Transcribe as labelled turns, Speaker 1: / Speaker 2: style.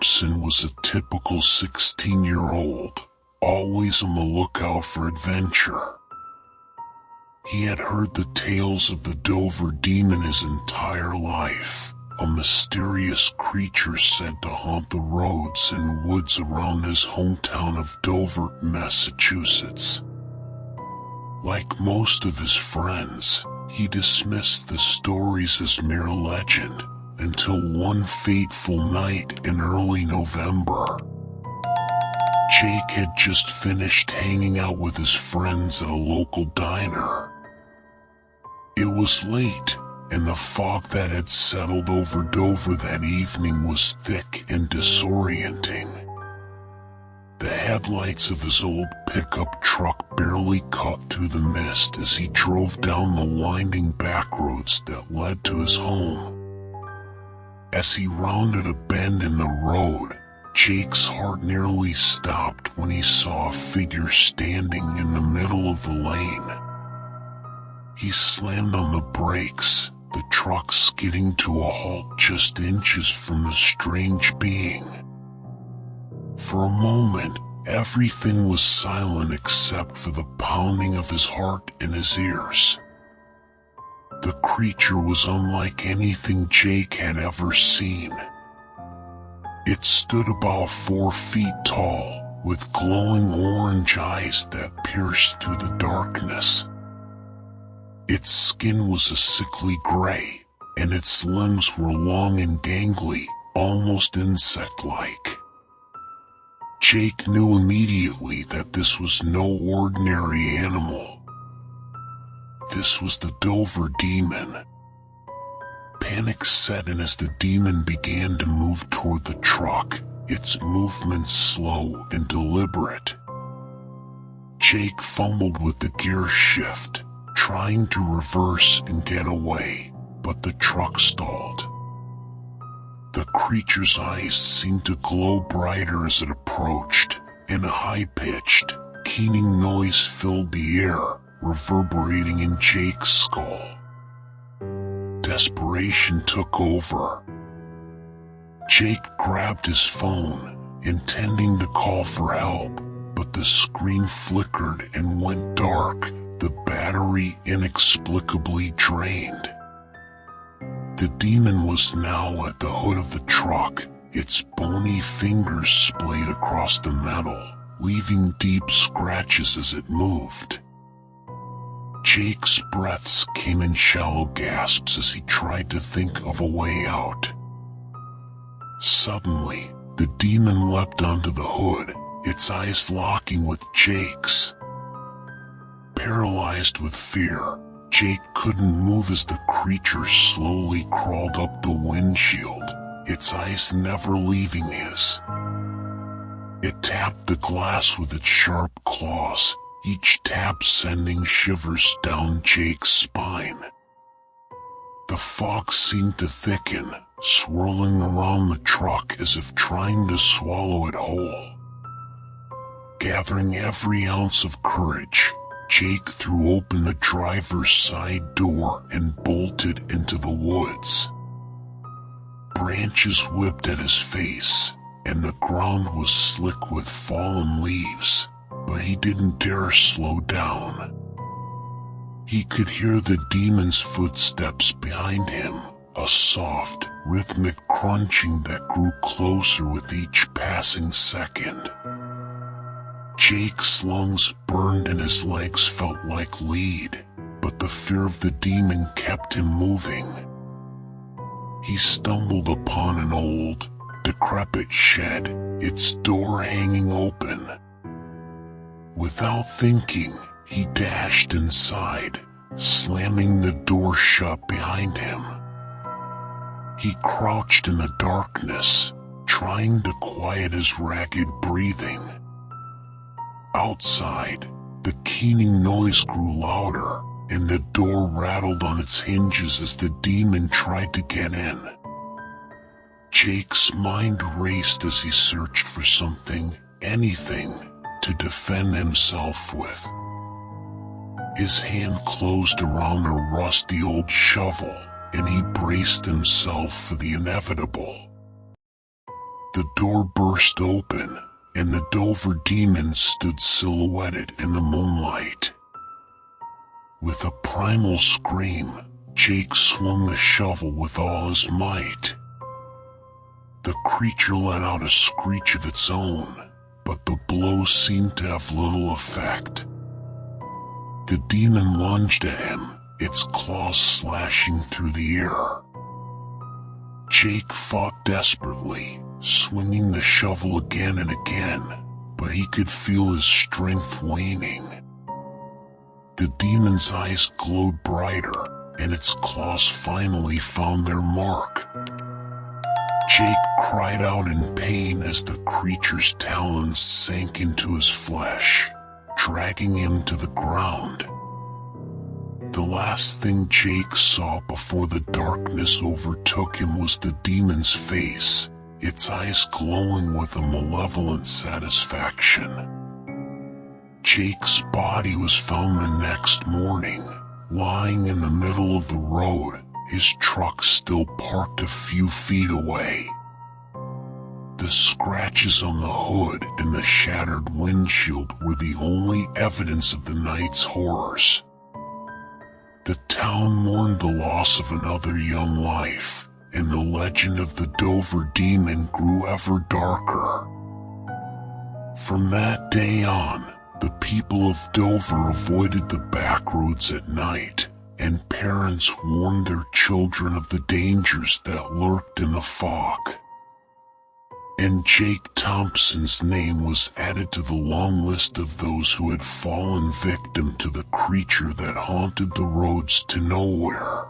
Speaker 1: Thompson was a typical 16-year-old, always on the lookout for adventure. He had heard the tales of the Dover demon his entire life, a mysterious creature said to haunt the roads and woods around his hometown of Dover, Massachusetts. Like most of his friends, he dismissed the stories as mere legend, until one fateful night in early November. Jake had just finished hanging out with his friends at a local diner. It was late, and the fog that had settled over Dover that evening was thick and disorienting. The headlights of his old pickup truck barely caught through the mist as he drove down the winding back roads that led to his home. As he rounded a bend in the road, Jake's heart nearly stopped when he saw a figure standing in the middle of the lane. He slammed on the brakes, the truck skidding to a halt just inches from the strange being. For a moment, everything was silent except for the pounding of his heart in his ears. The creature was unlike anything Jake had ever seen. It stood about 4 feet tall, with glowing orange eyes that pierced through the darkness. Its skin was a sickly gray, and its limbs were long and gangly, almost insect-like. Jake knew immediately that this was no ordinary animal. This was the Dover demon. Panic set in as the demon began to move toward the truck, its movements slow and deliberate. Jake fumbled with the gear shift, trying to reverse and get away, but the truck stalled. The creature's eyes seemed to glow brighter as it approached, and a high-pitched, keening noise filled the air, reverberating in Jake's skull. Desperation took over. Jake grabbed his phone, intending to call for help, but the screen flickered and went dark, the battery inexplicably drained. The demon was now at the hood of the truck, its bony fingers splayed across the metal, leaving deep scratches as it moved. Jake's breaths came in shallow gasps as he tried to think of a way out. Suddenly, the demon leapt onto the hood, its eyes locking with Jake's. Paralyzed with fear, Jake couldn't move as the creature slowly crawled up the windshield, its eyes never leaving his. It tapped the glass with its sharp claws, each tap sending shivers down Jake's spine. The fog seemed to thicken, swirling around the truck as if trying to swallow it whole. Gathering every ounce of courage, Jake threw open the driver's side door and bolted into the woods. Branches whipped at his face, and the ground was slick with fallen leaves, but he didn't dare slow down. He could hear the demon's footsteps behind him, a soft, rhythmic crunching that grew closer with each passing second. Jake's lungs burned and his legs felt like lead, but the fear of the demon kept him moving. He stumbled upon an old, decrepit shed, its door hanging open. Without thinking, he dashed inside, slamming the door shut behind him. He crouched in the darkness, trying to quiet his ragged breathing. Outside, the keening noise grew louder, and the door rattled on its hinges as the demon tried to get in. Jake's mind raced as he searched for something, anything, to defend himself with. His hand closed around a rusty old shovel, and he braced himself for the inevitable. The door burst open, and the Dover demon stood silhouetted in the moonlight. With a primal scream, Jake swung the shovel with all his might. The creature let out a screech of its own, but the blow seemed to have little effect. The demon lunged at him, its claws slashing through the air. Jake fought desperately, swinging the shovel again and again, but he could feel his strength waning. The demon's eyes glowed brighter, and its claws finally found their mark. Jake cried out in pain as the creature's talons sank into his flesh, dragging him to the ground. The last thing Jake saw before the darkness overtook him was the demon's face, its eyes glowing with a malevolent satisfaction. Jake's body was found the next morning, lying in the middle of the road, his truck still parked a few feet away. The scratches on the hood and the shattered windshield were the only evidence of the night's horrors. The town mourned the loss of another young life, and the legend of the Dover demon grew ever darker. From that day on, the people of Dover avoided the back roads at night, and parents warned their children of the dangers that lurked in the fog. And Jake Thompson's name was added to the long list of those who had fallen victim to the creature that haunted the roads to nowhere.